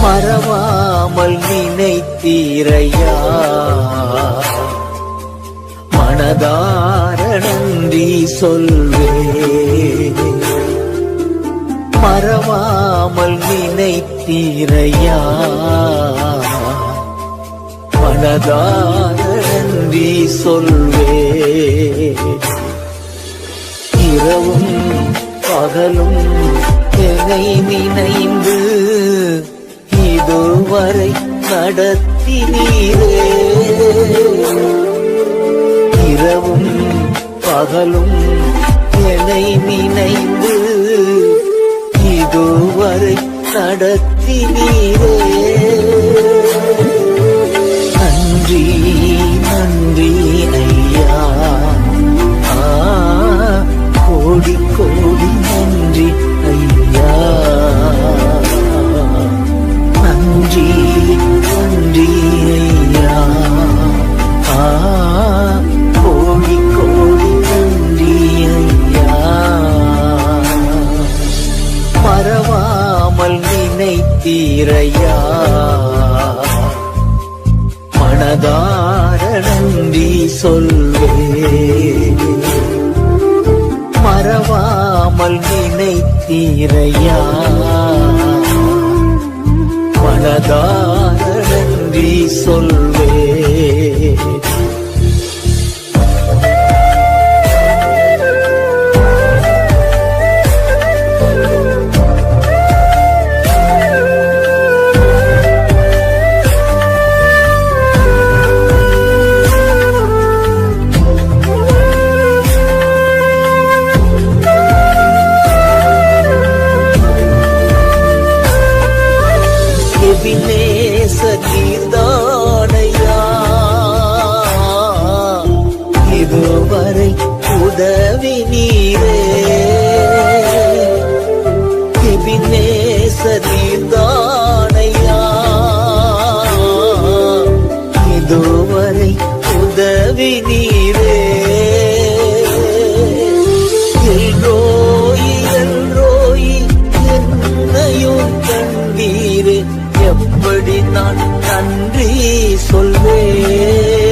மறவாமல் நினைத்தீரையா, மனதார நன்றி சொல்வே. மறவாமல் நினைத்தீரையா, மனதார நன்றி சொல்வே. இரவும் பகலும் என்னை நினைந்து இதுவரை நடத்தினீரே. இரவும் பகலும் என்னை நினைந்து இதுவரை நடத்தினீரே. நன்றி நன்றி ஐயா, கோடி கோடி நன்றி ஐயா. நன்றி நன்றி ஐயா, கோடி கோடி நன்றி ஐயா. மறவாமல் நினைத்தீரையா, மனதார நன்றி சொல்வே. மறவாமல் நினைத்தீரையா, மனதார நன்றி சொல்வே. நீர்தானையா, இதுவரை உதவி நீரே. எபினேச நீர்தானையா, இதுவரை உதவி நீரே. எல்ரோயி எல்ரோயி என்னையும் கண்டீரே. எப்படி நான் நன்றி சொல்வேன்.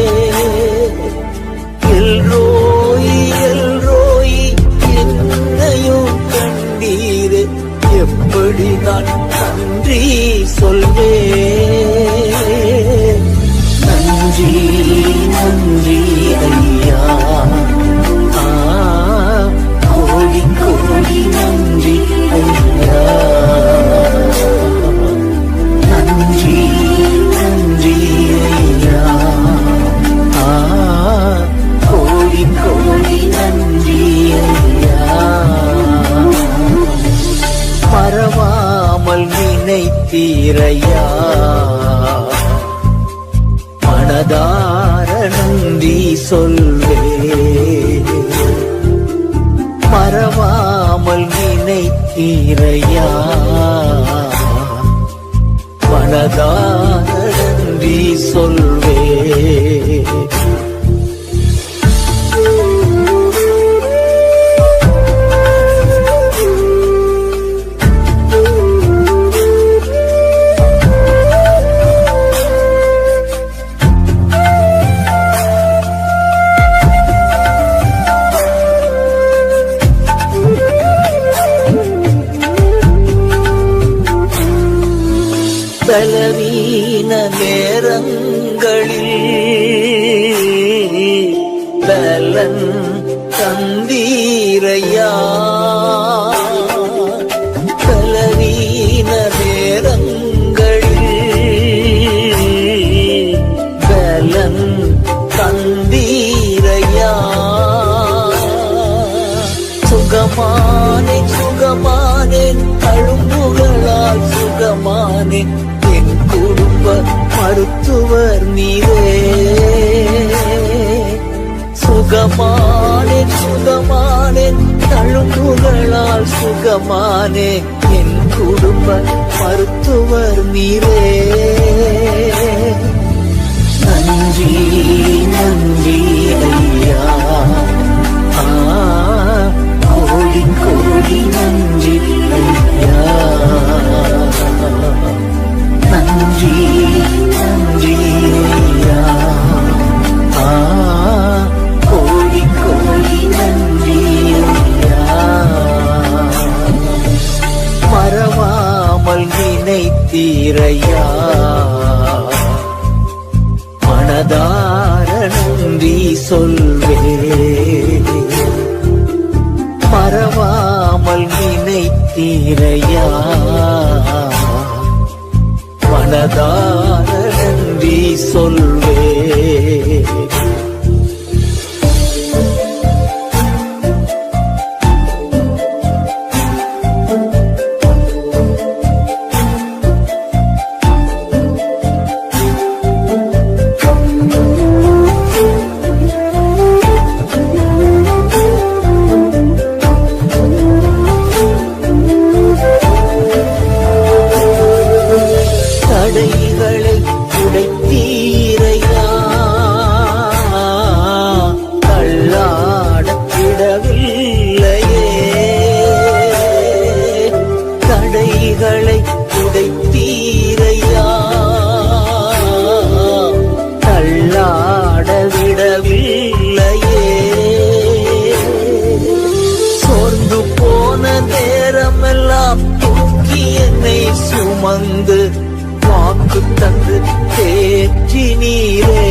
எல்ரோயி எல்ரோயி என்னையும் கண்டீரே. எப்படி நான் நன்றி சொல்வேன். நன்றி நன்றி ஐயா, கோடி கோடி நன்றி ஐயா. நன்றி நன்றி ஐயா, கோடி கோடி நன்றி ஐயா. மறவாமல் நினைத்தீரையா, மனதார நன்றி சொல்வே. மறவாமல் நினைத்தீரையா, மனதார நன்றி சொல்வே. பலவீன நேரங்களில் பலன் தந்தீரையா. பலவீன நேரங்களில் பலன் தந்தீரையா. சுகமானே சுகமானே அழும்புகளால் சுகமானே. என் குடும்ப மருத்துவர் நீரே. சுகமானே சுகமானே தழும்புகளால் சுகமானே. என் குடும்ப மருத்துவர் நீரே. நன்றி நன்றி ஐயா, தந்தீரையா, மனதார நன்றி சொல்வே, மறவாமல் நினைத்தீரையா, மனதார நன்றி சொல்வே. தடைகளை உடைத்தீரையா, தள்ளாடக் விடவில்லையே, தடைகளை உடைத்தீரையா, தள்ளாட விடவில்லையே, சோர்ந்து போன நேரமெல்லாம் தூக்கி என்னை சுமந்து வாக்கு தந்து தேற்றி நீரே,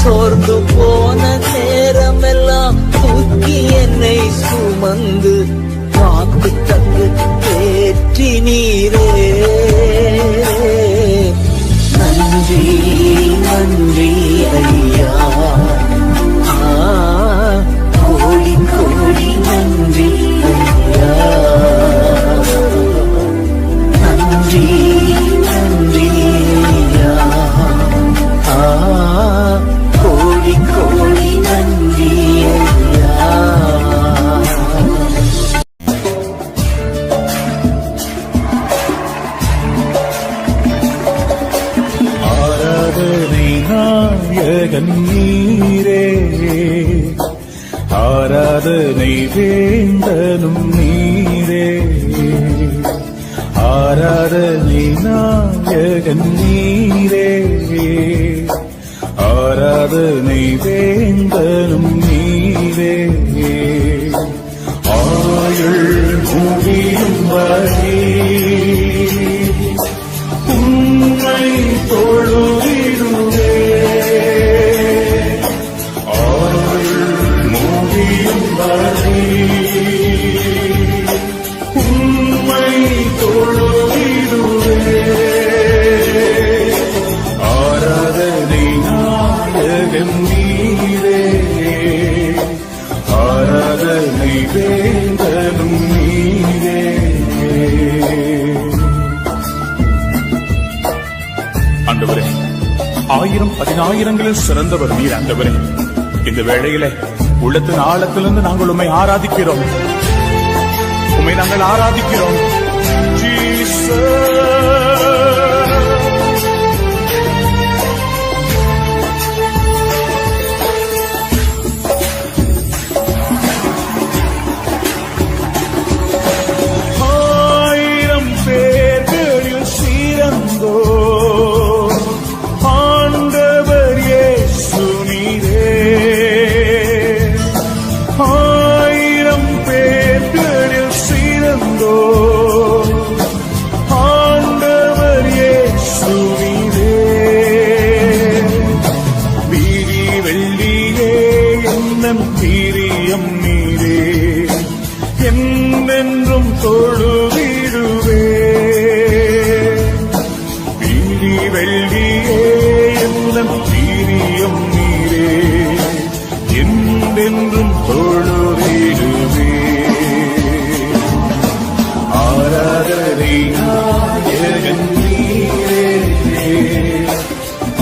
சோர்ந்து போன நேரமெல்லாம் தூக்கி என்னை சுமந்து வாக்கு தந்து தேற்றி நீரே. நன்றி நன்றி ஐயா, கோடி கோடி நன்றி ஐயா, நன்றி நன்றி ஐயா, கோடி கோடி நன்றி ஐயா. ஆராதனை நாயகன் நீரே, ஆராதனை வேந்தனும் நீரே, ஆராதனை நாயகன் நீரே, ஆராதனை வேந்தனும் நீரே, ஆயுள் முடியும் வரை உம்மை தொழுதிடுவே, ஆயுள் முடியும் வரை உம்மை தொழுதிடுவே, ஆராதனை நாயகன் நீரே, ஆராதனை வேந்தனும் நீரே. ஆண்டவரே, 1000-10,000ங்களில் சிறந்தவர் நீர் ஆண்டவரே. இந்த வேளையிலே உள்ளத்தின் ஆழத்திலிருந்து நாங்கள் உம்மை ஆராதிக்கிறோம், உம்மை நாங்கள் ஆராதிக்கிறோம். ஆயிரம் பேர்களில் சிறந்தோ ஆண்டவர் இயேசு நீரே, ஆயிரம் பேர்களில் சிறந்தோ ஆண்டவர் இயேசு நீரே, வீரி வெள்ளியே என்னும் பிரியம் நீரே, என்றென்றும் தொழுதிடுவே, வீரி வெள்ளியே என்னும் பிரியம் நீரே, என்றென்றும் தொழுதிடுவே, ஆராதனை நாயகன் நீரே,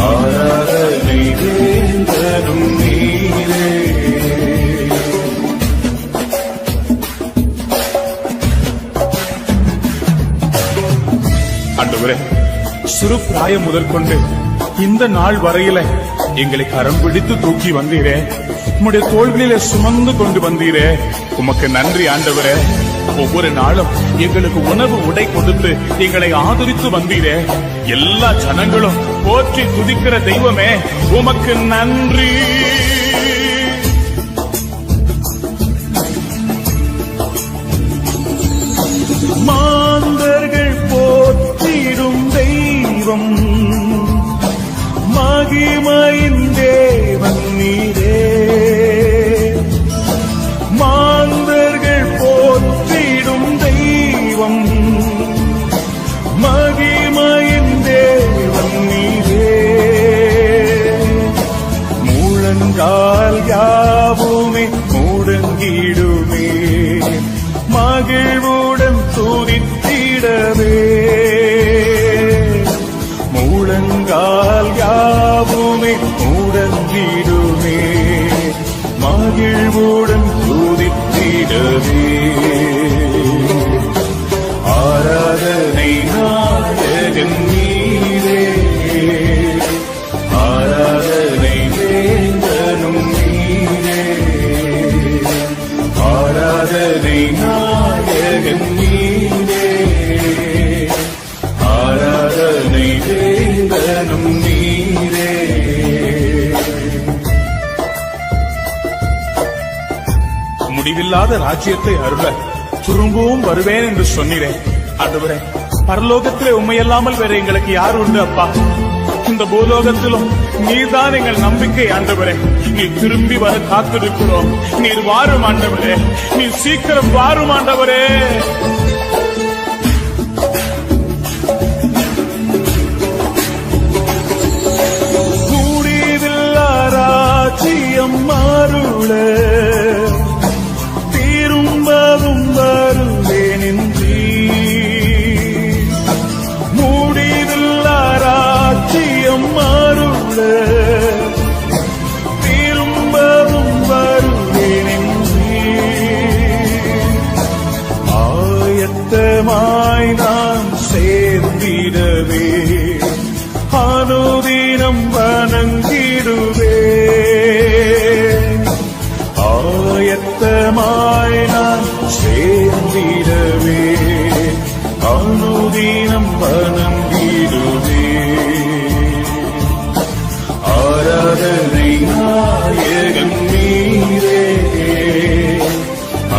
ஆராதனை வேந்தனும் நீரே. ஆண்டவரே, சிறு பிராயம் முதற்கொண்டு இந்த நாள் வரையில எங்களை கரம் பிடித்து தூக்கி வந்தீரே, உம்முடைய தோள்களிலே சுமந்து கொண்டு வந்தீரே, உமக்கு நன்றி ஆண்டவரே. ஒவ்வொரு நாளும் எங்களுக்கு உணவு உடை கொடுத்து எங்களை ஆதரித்து வந்தீரே, எல்லா ஜனங்களும் போற்றி துதிக்கிற தெய்வமே, உமக்கு நன்றி. மாந்தர்கள் மகிழ்வுடன் துதித்திடவே ஆராதனை நாயகன் நீரே ஆராதனை வேந்தனும் நீரே ஆராதனை நாயகன் நீரே ஆராதனை வேந்தனும் நீரே முடிவில்லாத ராஜ்யத்தை அருள திரும்பவும் வருவேன் என்று சொன்னீரேன். ஆண்டவரே, பரலோகத்திலே உண்மையல்லாமல் வேற எங்களுக்கு யார் உண்டு அப்பா? இந்த பூலோகத்திலும் நீர்தான் எங்கள் நம்பிக்கை ஆண்டவரே. நீர் திரும்பி வர காத்திருக்கிறோம். நீர் வாரும் ஆண்டவரே, நீர் சீக்கிரம் வாரும் ஆண்டவரே. கூடியதில்லா ராஜ்யம் அருள திரும்பவும் வருவேனின்றி மூடியதில்லா ராஜ்யம் அருள திரும்பவும் வருவேனின்றி ஆயத்தமாய் நான் சேர்ந்திடவே அனுதினம் வணங்கிடுவே ஆயத்தமாய் நான் சேர்ந்திடவே அனுதினம் வணங்கிடுவே ஆராதனை நாயகன் நீரே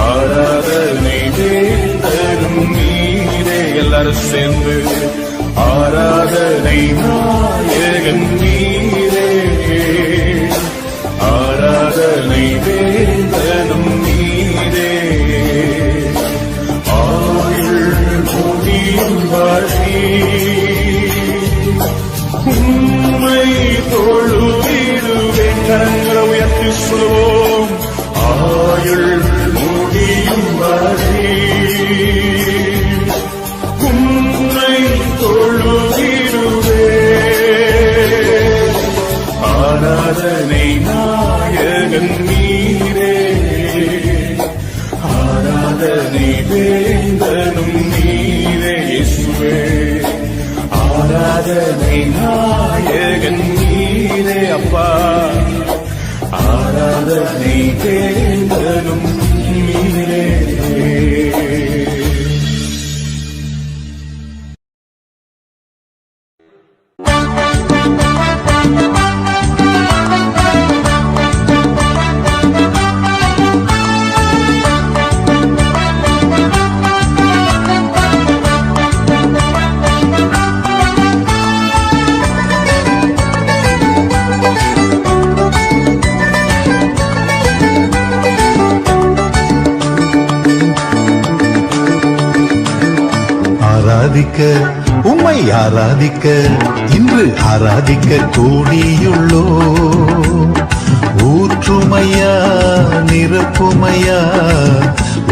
ஆராதனை வேந்தனும் நீரே எல்லாரும் சேர்ந்து ஆராதனை நாயகன் நீரே ஆராதனை வேந்தனும் நீரே ஆயுள் முடியும் வரை உம்மை தொழுதிடுவேன். கரங்களை உயர்த்தி சொல்வோம். ஆயுள் முடியும் வரை உம்மை தொழுதிடுவேன். ஆராதனை நாயகன் நீரே ஆராதனை வேந்தனும் நீரே இயேசுவே ஆராதனை நாயகன் நீரே அப்பா ஆராதனை வேந்தனும் நீரே. ஆராதிக்க உம்மை ஆராதிக்க இன்று ஆராதிக்க கூடியுள்ளோ ஊற்றுமையா நிரப்புமையா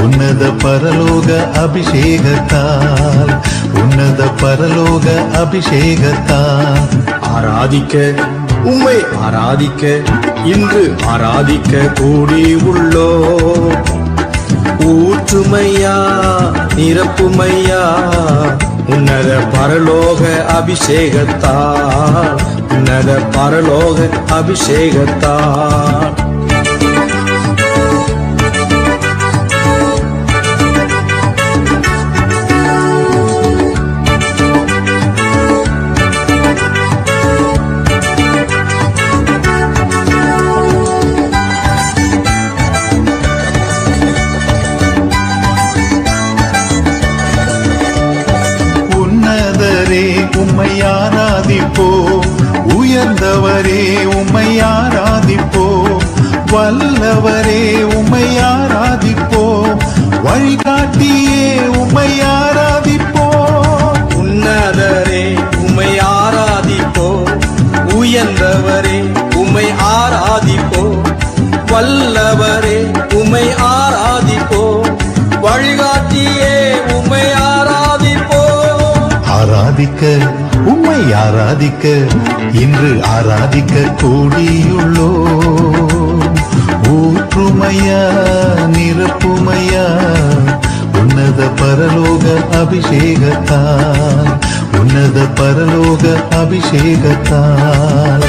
உன்னத பரலோக அபிஷேகத்தால் உன்னத பரலோக அபிஷேகத்தால் ஆராதிக்க உம்மை ஆராதிக்க இன்று ஆராதிக்க கூடியுள்ளோ ஊற்றுமையா நிரப்புமையா உன்னத பரலோக அபிஷேகத்தால் உன்னத பரலோக அபிஷேகத்தால் உம்மை ஆராதிப்போம் உயர்ந்தவரே உம்மை ஆராதிப்போம் வல்லவரே உம்மை ஆராதிப்போம் வழிகாட்டியே உம்மை ஆராதிப்போம் உன்னதரே உம்மை ஆராதிப்போம் உயர்ந்தவரே உம்மை ஆராதிப்போம் வல்லவரே உம்மை ஆராதிப்போம் வழிகாட்டியே உம்மை ஆராதிப்போம் ஆராதிக்க உம்மை ஆராதிக்க இன்று ஆராதிக்க கூடியுள்ளோ ஊற்றுமையா நிரப்புமையா உன்னத பரலோக அபிஷேகத்தால் உன்னத பரலோக அபிஷேகத்தால்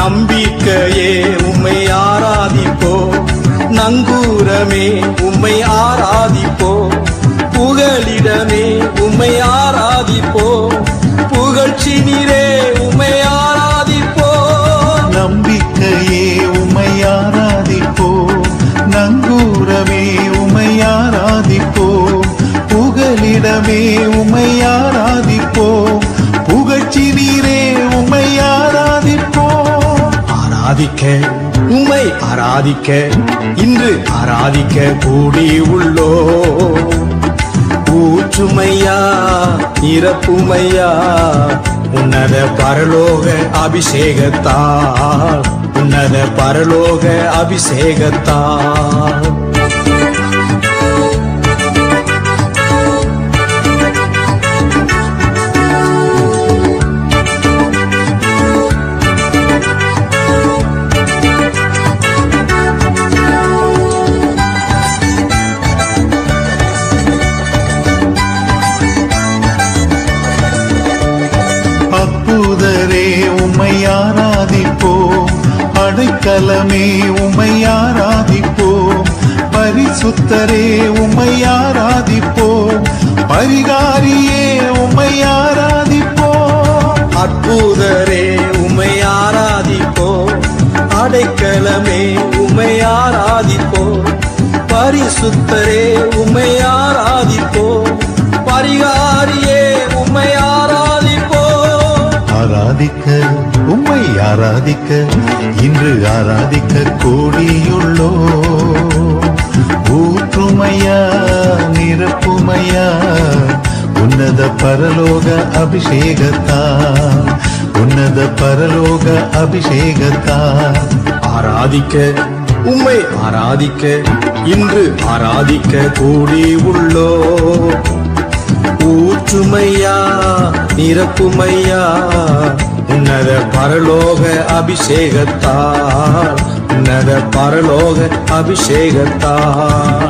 நம்பிக்கையே உம்மை ஆராதிப்போ, நங்கூரமே உம்மை ஆராதிப்போ, புகலிடமே உம்மை ஆராதிப்போ, புகழ்ச்சி நீரே உம்மை ஆராதிப்போ. நம்பிக்கையே உம்மை ஆராதிப்போ, நங்கூரமே உம்மை ஆராதிப்போ, புகலிடமே உம்மை ஆராதிப்போ, புகழ்ச்சி நீரே உம்மை ஆராதிப்போ. ஆராதிக்க உம்மை ஆராதிக்க இன்று ஆராதிக்க கூடி உள்ளோ. ஊற்றுமையா நிரப்புமையா உன்னத பரலோக அபிஷேகத்தால் உன்னத பரலோக அபிஷேகத்தால். அற்புதரே உம்மை ஆராதிப்போம், அடைக்கலமே உம்மை ஆராதிப்போம், பரிசுத்தரே உம்மை ஆராதிப்போம், பரிகாரியே உம்மை ஆராதிப்போம். அற்புதரே உம்மை ஆராதிப்போ, அடைக்கலமே உம்மை ஆராதிப்போ, பரிசுத்தரே உம்மை ஆராதிப்போ, பரிகாரியே உம்மை ஆராதிப்போ. ஆராதிக்க உம்மை ஆராதிக்க இன்று ஆராதிக்க கூடியுள்ளோ. ஊற்றுமையா நிரப்புமையா உன்னத பரலோக அபிஷேகத்தால் உன்னத பரலோக அபிஷேகத்தால். ஆராதிக்க உம்மை ஆராதிக்க இன்று ஆராதிக்க கூடி உள்ளோ. ஊற்றுமையா நிரப்புமையா உன்னத பரலோக அபிஷேகத்தால் உன்னத பரலோக அபிஷேகத்தால்.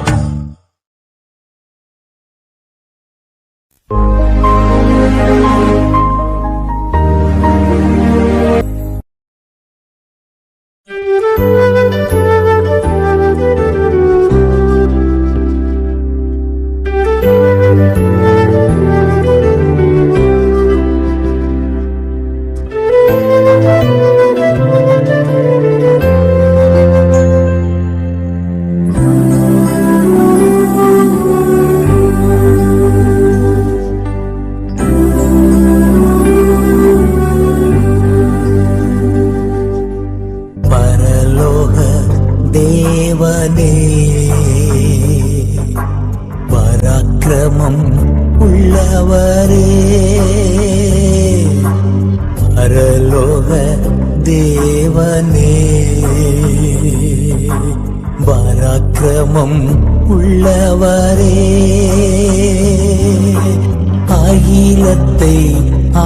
பராக்கிரமம் உள்ளவரே, பரலோக தேவனே, பராக்கிரமம் உள்ளவரே, அகிலத்தை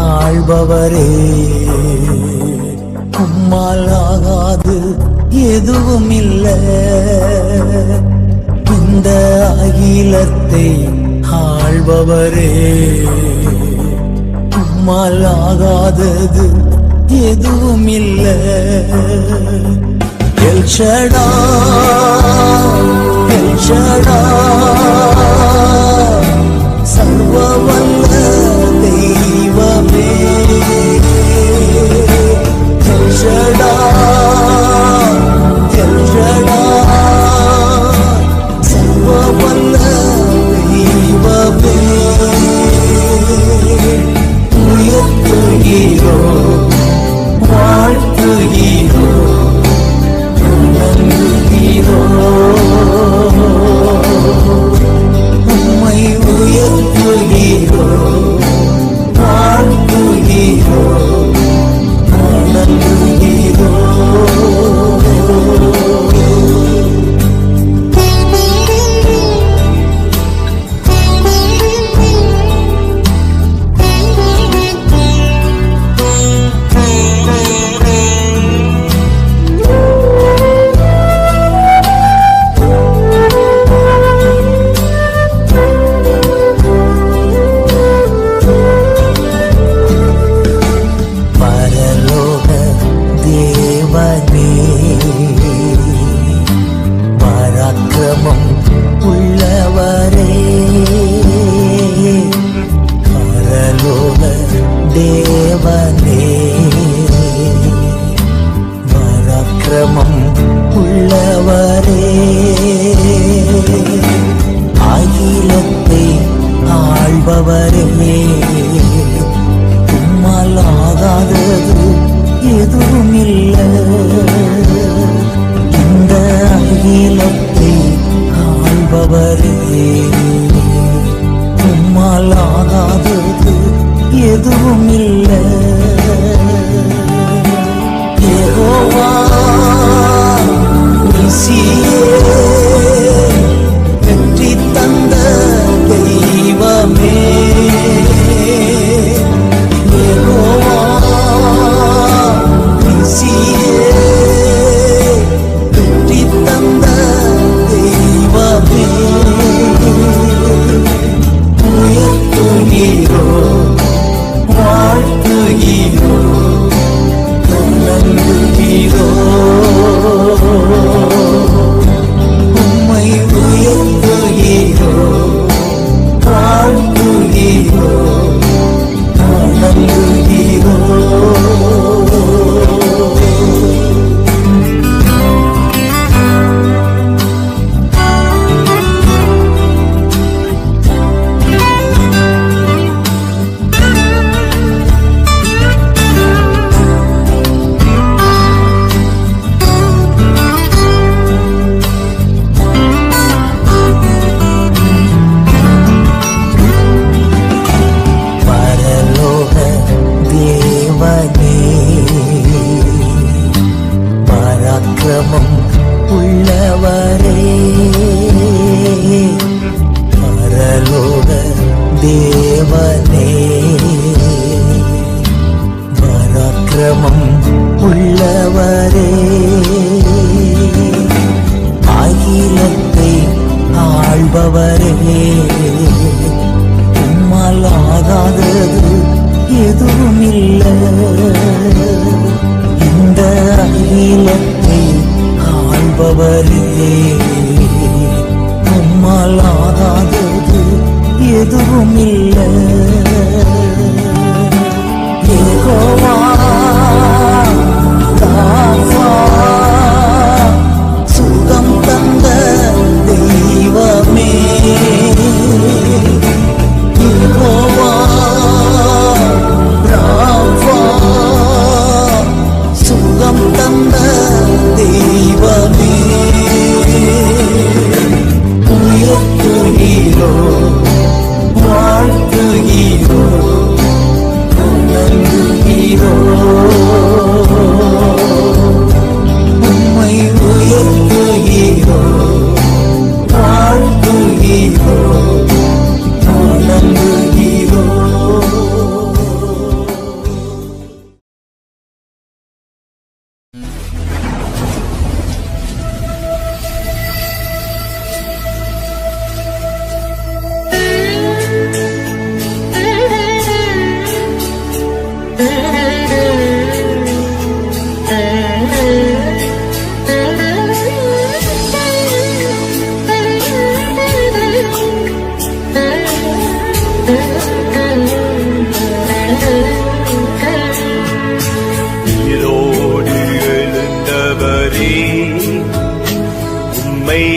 ஆள்பவரே, உம்மால் ஆகாது எதுவும் இல்லை. இந்த அகிலத்தை ஆள்பவரே, உம்மால் ஆகாதது எதுவும் இல்லை. எல் ஷடாய், எல் ஷடாய், சர்வ வல்ல தெய்வமே. எல் ஷடாய், எல் ஷடாய், சர்வ வல்ல தெய்வமே. உயர்த்துகிறோம், வாழ்த்துகிறோம், நம்புகிறோம். உம்மை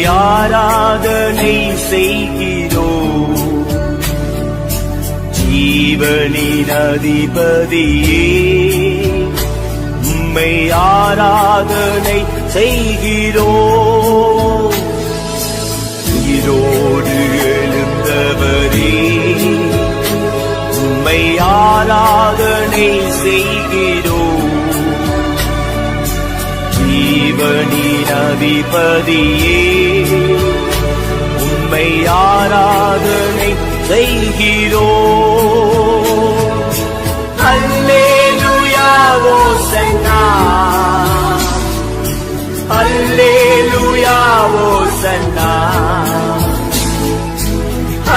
ஆராதனை செய்கிறோம். ஜீவனின் அதிபதியே உம்மை ஆராதனை செய்கிறோம். உயிரோடு எழுந்தவரே ஆராதனை செய்கிறோம் ஜீவனின் அதிபதியே உம்மை ஆராதனை செய்கிறோம் அல்லேலூயா ஓசன்னா அல்லேலூயா ஓசன்னா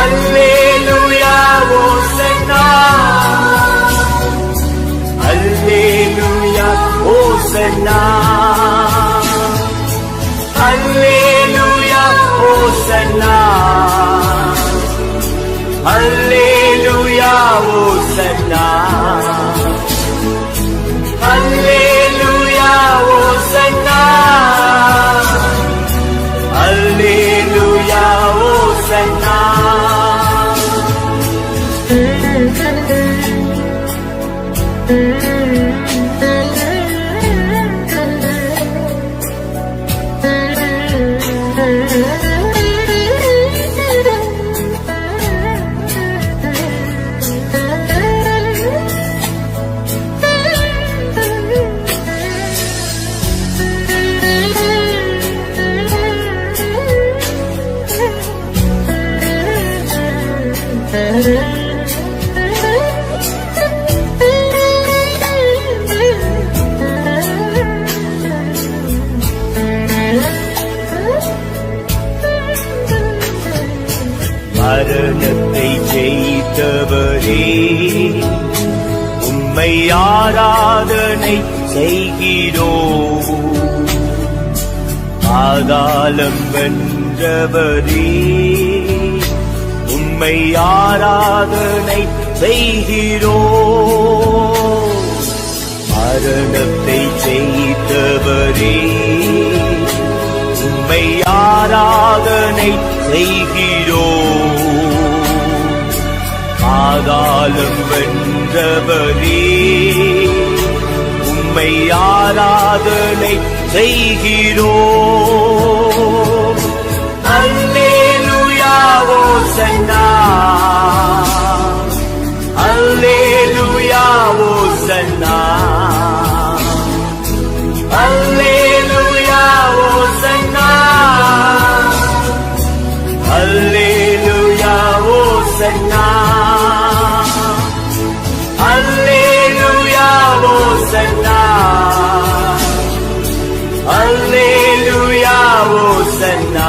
அல்லேலூயா ஓசன்னா அல்லேலூயா ஓசன்னா அல்லேலூயா ஓசன்னா அல்லேலூயா ஓசன்னா அல்லேலூயா ஓசன்னா அல்லேலூயா ஓசன்னா மரணத்தை ஜெயித்தவரே உம்மை ஆராதனை செய்கிறோம் பாதாளம் வென்றவரே உம்மை ஆராதனை செய்கிறோம் மரணத்தை ஜெயித்தவரே உம்மை ஆராதனை செய்கிறோம் பாதாளம் வென்றவரே உம்மை ஆராதனை செய்கிறோம் அல்லேலூயா ஓசன்னா அல்லேலூயா ஓசன்னா அல்லேலூயா ஓசன்னா அல்லேலூயா ஓசன்னா அல்லேலூயா ஓசன்னா அல்லேலூயா ஓசன்னா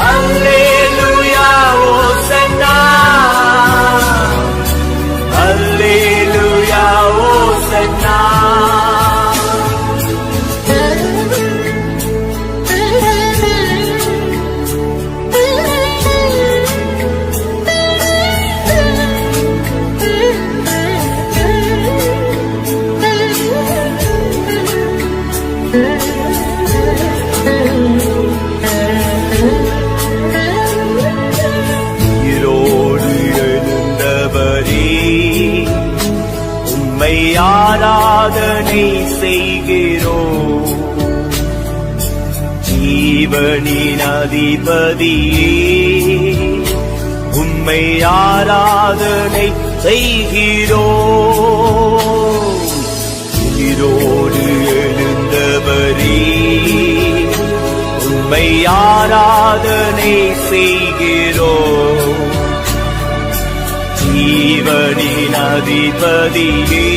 அல்லேலூயா ஓசன்னா அல்லேலூயா ஓசன்னா உயிரோடு எழுந்தவரே உம்மை ஆராதனை செய்கிறோம் ஜீவனின் அதிபதியே உம்மை ஆராதனை செய்கிறோம் உயிரோடு எழுந்தவரே உம்மை ஆராதனை செய்கிறோம் ஜீவனின் அதிபதியே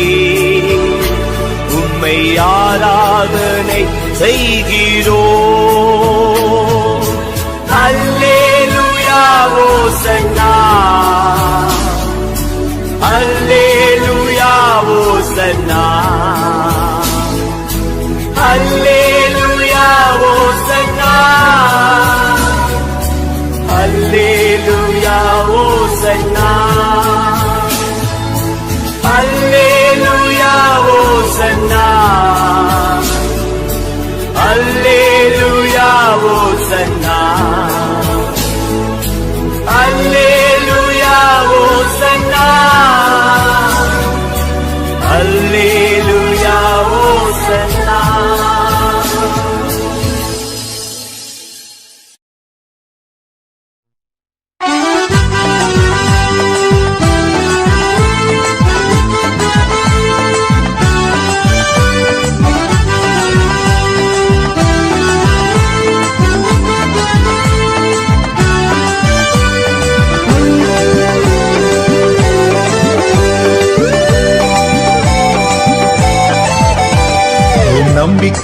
உம்மை ஆராதனை செய்கிறோம் அல்லேலூயா ஓசன்னா அல்லேலூயா ஓசன்னா அல்லேலூயா ஓசன்னா அல்லேலூயா ஓசன்னா அல்லேலூயா ஓசன்னா அல்லேலூயா ஓசன்னா அல்லேலூயா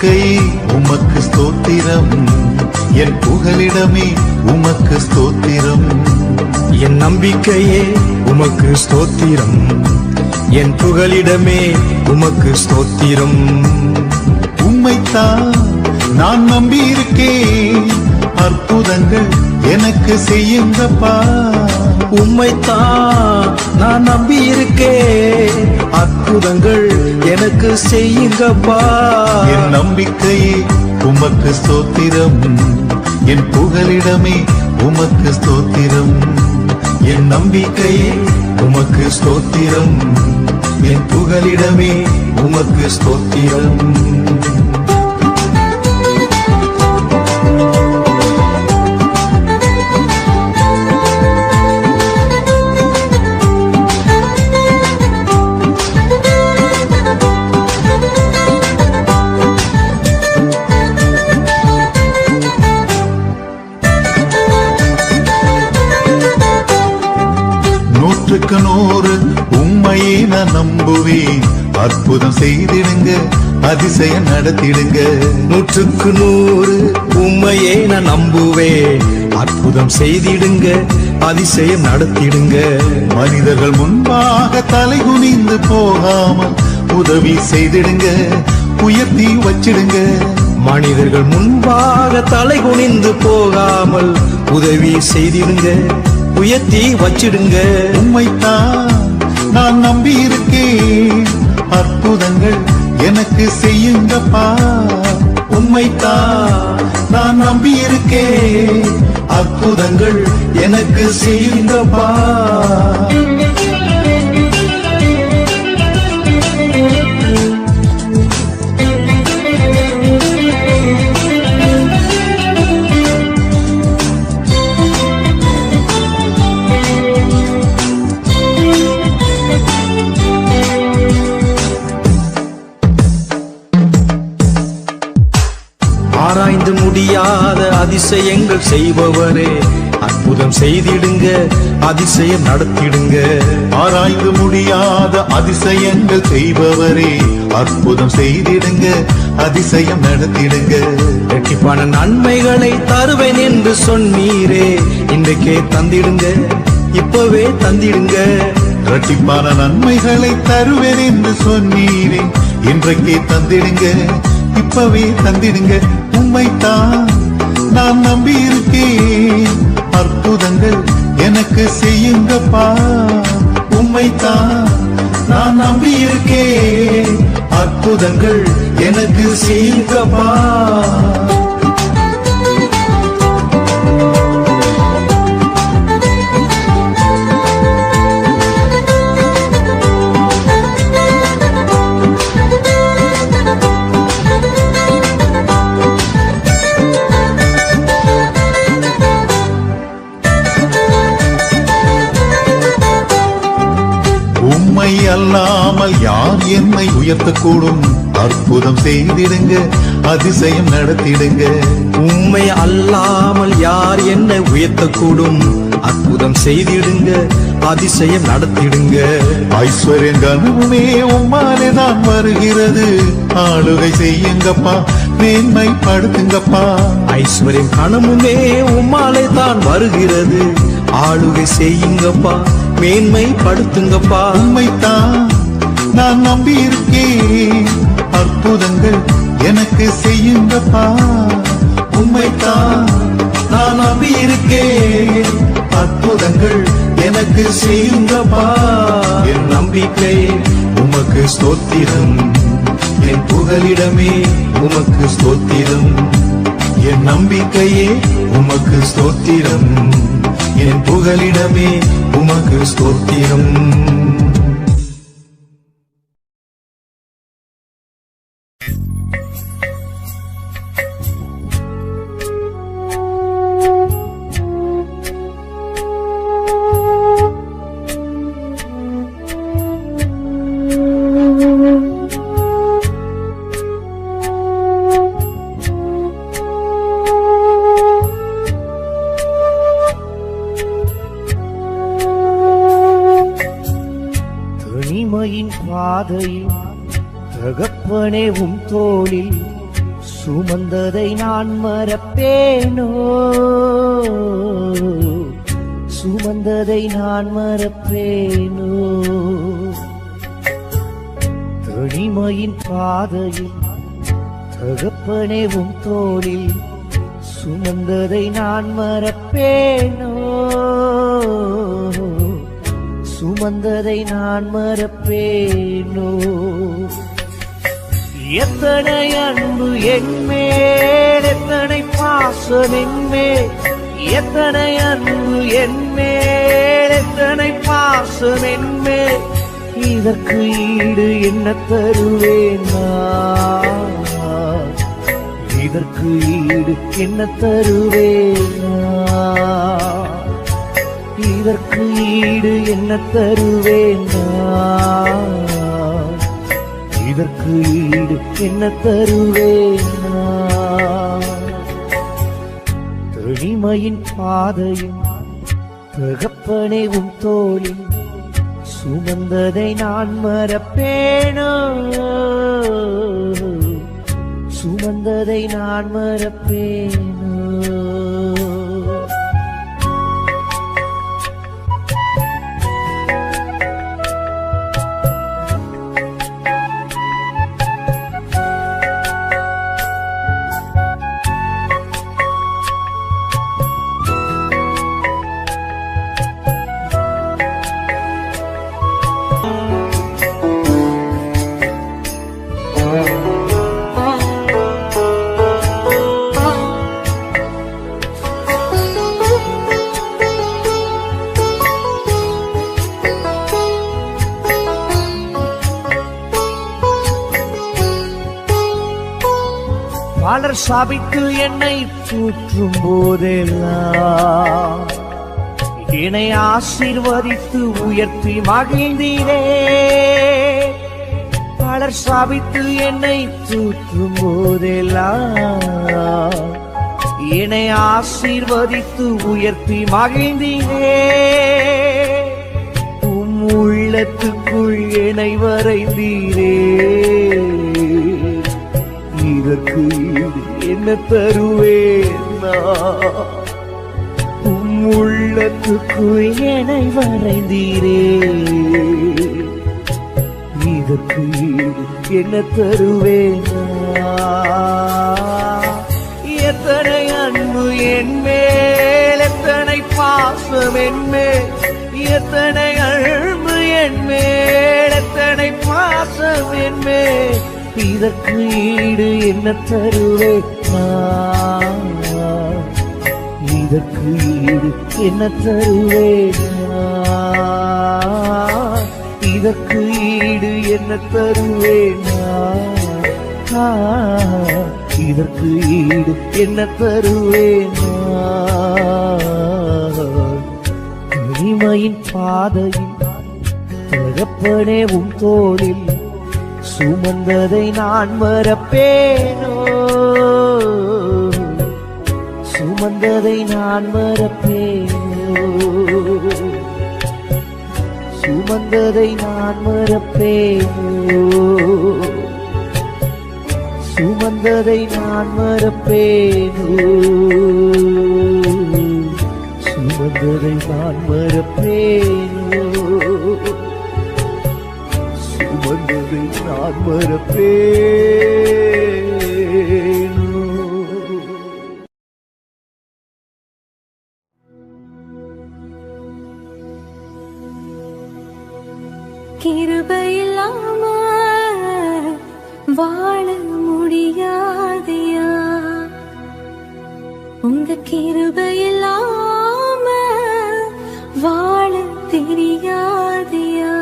நம்பிக்கை உமக்கு ஸ்தோத்திரம், என் புகலிடமே உமக்கு ஸ்தோத்திரம். என் நம்பிக்கையே உமக்கு ஸ்தோத்திரம், என் புகலிடமே உமக்கு ஸ்தோத்திரம். உம்மைத்தான் நான் நம்பி இருக்கேன், அற்புதங்கள் எனக்கு செய்யுங்கப்பா. உம்மைத்தான் நான் நம்பி இருக்கேன், அற்புதங்கள் எனக்கு செய்யுங்கப்பா. என் நம்பிக்கையே உமக்கு ஸ்தோத்திரம், என் புகலிடமே உமக்கு ஸ்தோத்திரம். என் நம்பிக்கையே உமக்கு ஸ்தோத்திரம், என் புகலிடமே உமக்கு ஸ்தோத்திரம். நூற்றுக்கு நூறு உம்மையே நான் நம்புவேன், அற்புதம் செய்திடுங்க, அதிசயம் நடத்திடுங்க. நூற்றுக்கு நூறு உம்மையே நான் நம்புவேன், அற்புதம் செய்திடுங்க, அதிசயம் நடத்திடுங்க. மனிதர்கள் முன்பாக தலை குனிந்து போகாமல் உதவி செய்திடுங்க, உயர்த்தி வச்சிடுங்க. மனிதர்கள் முன்பாக தலை குனிந்து போகாமல் உதவி செய்திடுங்க, உயர்த்தி வச்சிடுங்க. உம்மைத்தான் நான் நம்பி இருக்கேன், அற்புதங்கள் எனக்கு செய்யுங்கப்பா. உம்மைத்தான் நான் நம்பி இருக்கேன், அற்புதங்கள் எனக்கு செய்யுங்கப்பா. ஆராய்ந்து முடியாத அதிசயங்கள் செய்பவரே, அற்புதம் செய்திடுங்க, அதிசயம் நடத்திடுங்க. ஆராய்ந்து முடியாத அதிசயங்கள் செய்பவரே, அற்புதம் செய்திடுங்க, அதிசயம் நடத்திடுங்க. இரட்டிப்பான நன்மைகளை தருவேன் என்று சொன்னீரே, இன்றைக்கே தந்திடுங்க, இப்பவே தந்திடுங்க. இரட்டிப்பான நன்மைகளை தருவேன் என்று சொன்னீரே, இன்றைக்கே தந்திடுங்க, இப்பவே தந்திடுங்க. உம்மைத்தான் நான் நம்பி இருக்கேன், அற்புதங்கள் எனக்கு செய்யுங்கப்பா. உம்மைத்தான் நான் நம்பி இருக்கேன், அற்புதங்கள் எனக்கு செய்யுங்கப்பா. உம்மை அல்லாமல் யார் என்னை உயர்த்தக்கூடும், அற்புதம் செய்திடுங்க, அதிசயம் நடத்திடுங்க. உம்மை அல்லாமல் யார் என்னை உயர்த்தக்கூடும், அற்புதம் செய்திடுங்க, அதிசயம் நடத்திடுங்க. ஐஸ்வர்யம் கனவுமே உம்மாலே தான் வருகிறது, ஆளுகை செய்யுங்கப்பா, மேன்மைப்படுத்துங்கப்பா. ஐஸ்வர்யம் கனமுமே உம்மாலே தான் வருகிறது, ஆளுகை செய்யுங்கப்பா, மேன்மைப்படுத்துங்கப்பா. உம்மைத்தான் நான் நம்பி இருக்கேன், அற்புதங்கள் எனக்கு செய்யுங்கப்பா. உம்மைத்தான் நான் நம்பி இருக்கேன், அற்புதங்கள் எனக்கு செய்யுங்கப்பா. என் நம்பிக்கை உமக்கு ஸ்தோத்திரம், என் புகலிடமே உமக்கு ஸ்தோத்திரம். என் நம்பிக்கையே உமக்கு ஸ்தோத்திரம், என் புகலிடமே உமக்கு ஸ்தோத்திரம். தனிமையின் பாதையில் தகப்பனே உம் தோளில் சுமந்ததை நான் மறப்பேனோ, சுமந்ததை நான் மறப்பேனோ. தனிமையின் பாதையில் தகப்பனே உம் தோளில் சுமந்ததை நான் மறப்பேனோ, சுமந்ததை நான் மறப்பேனோ. எத்தனை அன்பு என்மேல், எத்தனை பாசம் என்மேல், எத்தனை அன்பு என்மேல், எத்தனை பாசம் என்மேல். இதற்கு ஈடு என்ன தருவேன் நான், இதற்கு ஈடு என்ன தருவேன் நான், இதற்கு ஈடு என்ன தருவேன் நான், இதற்கு ஈடு என்ன தருவேன் நான். தனிமையின் பாதையும் தகப்பனே உம் தோளில் சுமந்ததை நான் மறப்பேனோ, சுமந்ததை நான் மறப்பேனோ. பலர் சாபித்து என்னை தூற்றும் போதெல்லாம் என்னை ஆசீர்வதித்து உயர்த்தி மகிழ்ந்தீரே. பலர் சாபித்து என்னை தூற்றும் போதெல்லாம் என்னை ஆசீர்வதித்து உயர்த்தி மகிழ்ந்தீரே. உம் உள்ளத்துக்குள் என்னை வரைந்தீரே. இதற்கு ஈடு என்ன தருவேன் நான், உம் உள்ளத்துக்குள் என்னை வரைந்தீரே. இதற்கு ஈடு என்ன தருவேன் நான். எத்தனை அன்பு என்மேல், எத்தனை பாசம் என்மேல், எத்தனை அன்பு என்மேல், எத்தனை பாசம் என்மேல். இதற்கு ஈடு என்ன தருவேன் நான், இதற்கு ஈடு என்ன தருவேன் நான், இதற்கு ஈடு என்ன தருவேன் நான், இதற்கு ஈடு என்ன தருவேன் நான். தனிமையின் பாதையில் தகப்பனே உம் தோளில் சுமந்ததை நான் மறப்பேனோ, சுமந்ததை நான் மறப்பேனோ, சுமந்ததை நான் மறப்பேனோ, சுமந்ததை நான் மறப்பேனோ, சுமந்ததை நான் மறப்பேனோ, சுமந்ததை நான் மறப்பேனோ. கிருபையில்லாம வாழ முடியாதையா, உங்க கிருபையில்லாம வாழ தெரியாதையா.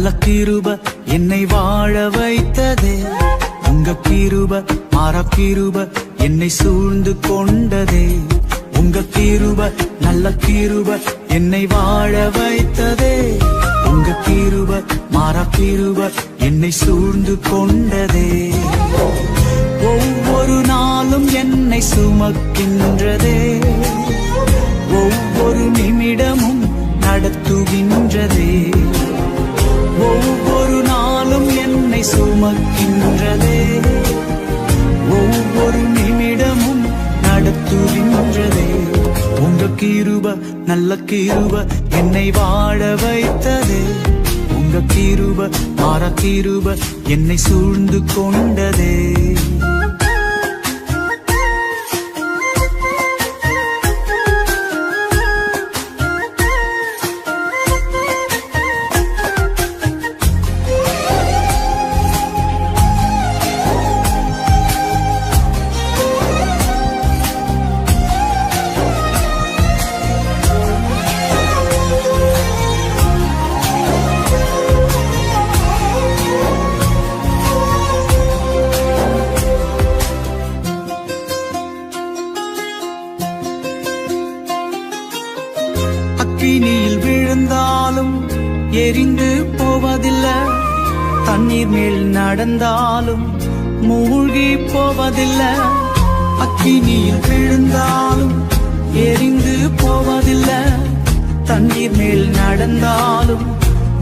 நல்ல கிருப என்னை வாழ வைத்ததே. உங்க கிருப மாறா கிருப என்னை சூழ்ந்து கொண்டதே. உங்க கிருப நல்ல கிருப என்னை வாழ வைத்ததே. உங்க கிருப மாறா கிருப என்னை சூழ்ந்து கொண்டதே. ஒவ்வொரு நாளும் என்னை சுமக்கின்றதே. ஒவ்வொரு நிமிடமும் நடத்துகின்றதே. ஒவ்வொரு நாளும் என்னை சுமக்கின்றதே. ஒவ்வொரு நிமிடமும் நடத்துகின்றதே. உங்க கிருப நல்ல கிருப என்னை வாழ வைத்ததே. உங்க கிருப மாறா கிருப என்னை சூழ்ந்து கொண்டதே. அக்கினியில் விழுந்தாலும் எரிந்து போவதில்லை. தண்ணீர் மேல் நடந்தாலும் மூழ்கி போவதில்லை. அக்கினியில் விழுந்தாலும் எரிந்து போவதில்லை. தண்ணீர் மேல் நடந்தாலும்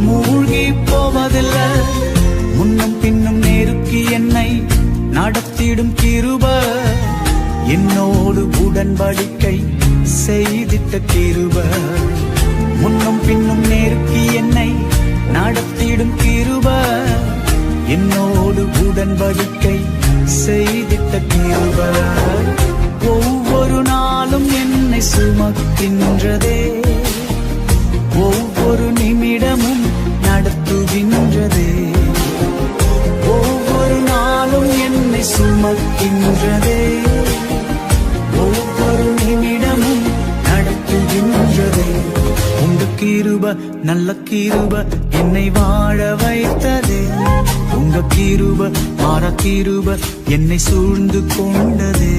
மூழ்கி போவதில்லை. முன்னும் பின்னும் நெருக்கி என்னை நடத்திடும் கிருப என்னோடு உடன்படிக்கை செய்திட்ட கிருப. முன்னும் பின்னும் நெருக்கி என்னை நடத்திடும் கிருப என்னோடு உடன்படிக்கை செய்திட்ட கிருப. ஒவ்வொரு நாளும் என்னை சுமக்கின்றதே. ஒவ்வொரு நிமிடமும் நடத்துகின்றதே. ஒவ்வொரு நாளும் என்னை சுமக்கின்றதே. ஒவ்வொரு நிமிடமும் நடத்துகின்றதே. உங்க கிருப நல்ல கிருப என்னை வாழ வைத்ததே. உங்க கிருப மாறா கிருப என்னை சூழ்ந்து கொண்டதே.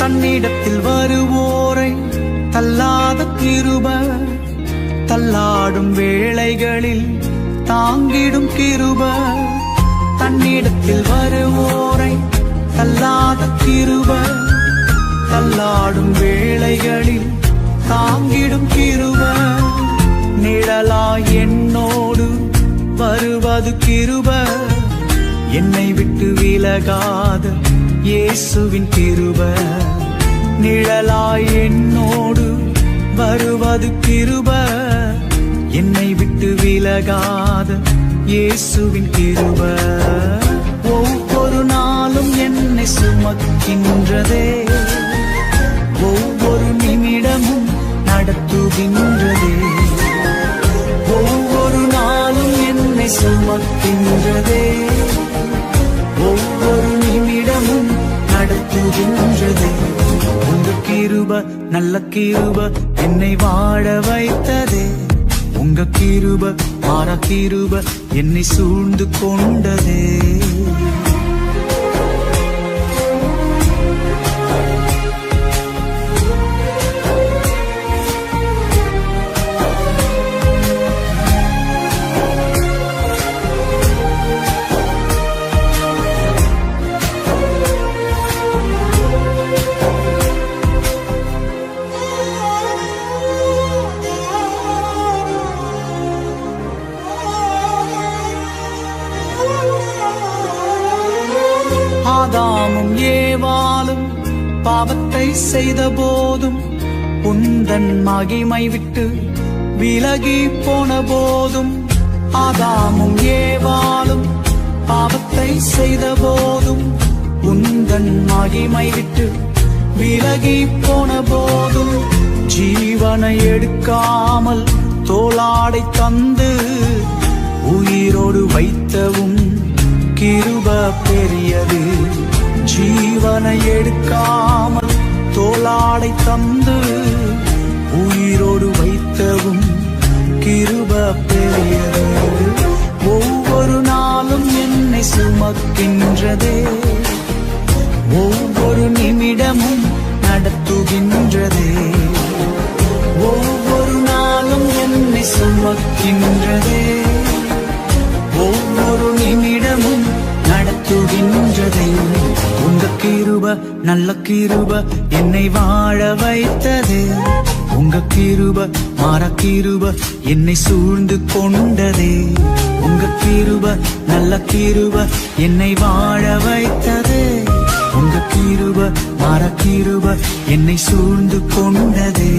தன்னிடத்தில் வருவோரை தள்ளாத கிருப. தள்ளாடும் வேளைகளில் தாங்கிடும் கிருப. தன்னிடத்தில் வருவோரை தள்ளாத கிருப. தள்ளாடும் வேளைகளில் தாங்கிடும் கிருப. நிழலாய் என்னோடு வருவது கிருப. என்னை விட்டு விலகாத இயேசுவின் கிருப. நிழலாய் என்னோடு வருவது கிருப. என்னை விட்டு விலகாத இயேசுவின் கிருப. ஒவ்வொரு நாளும் என்னை சுமக்கின்றதே. ஒவ்வொரு நிமிடமும் நடத்துகின்றதே. ஒவ்வொரு நாளும் என்னை சுமக்கின்றதே. ஒவ்வொரு நிமிடமும் நடத்துகின்றதே. உங்க கிருப நல்ல கிருப என்னை வாழ வைத்ததே. உங்க கிருப மாறா கிருப என்னை சூழ்ந்து கொண்டதே. ஆதாமும் ஏவாளும் பாவத்தை செய்த போதும் உந்தன் மகிமை விட்டு விலகி போன போதும் ஆதாமும் ஏவாளும் பாவத்தை செய்த போதும் உந்தன் மகிமை விட்டு விலகி போன போதும் ஜீவனை எடுக்காமல் தோளாடை தந்து உயிரோடு வைத்தவும் கிருப பெரியது. ஜீவனை எடுக்காமல் தோளாடை தந்து உயிரோடு வைத்தவும் கிருப பெரியது. ஒவ்வொரு நாளும் என்னை சுமக்கின்றதே, ஒவ்வொரு நிமிடமும் நடத்துகின்றதே. ஒவ்வொரு நாளும் என்னை சுமக்கின்றதே, ஒவ்வொரு நிமிடமும் நடத்துகின்றதே. உங்க கிருப நல்ல கிருப என்னை வாழ வைத்தது. உங்க கிருப மாற கிருப என்னை சூழ்ந்து கொண்டதே. உங்க கிருப நல்ல கிருப என்னை வாழ வைத்தது. உங்க கிருப மாற கிருப என்னை சூழ்ந்து கொண்டதே.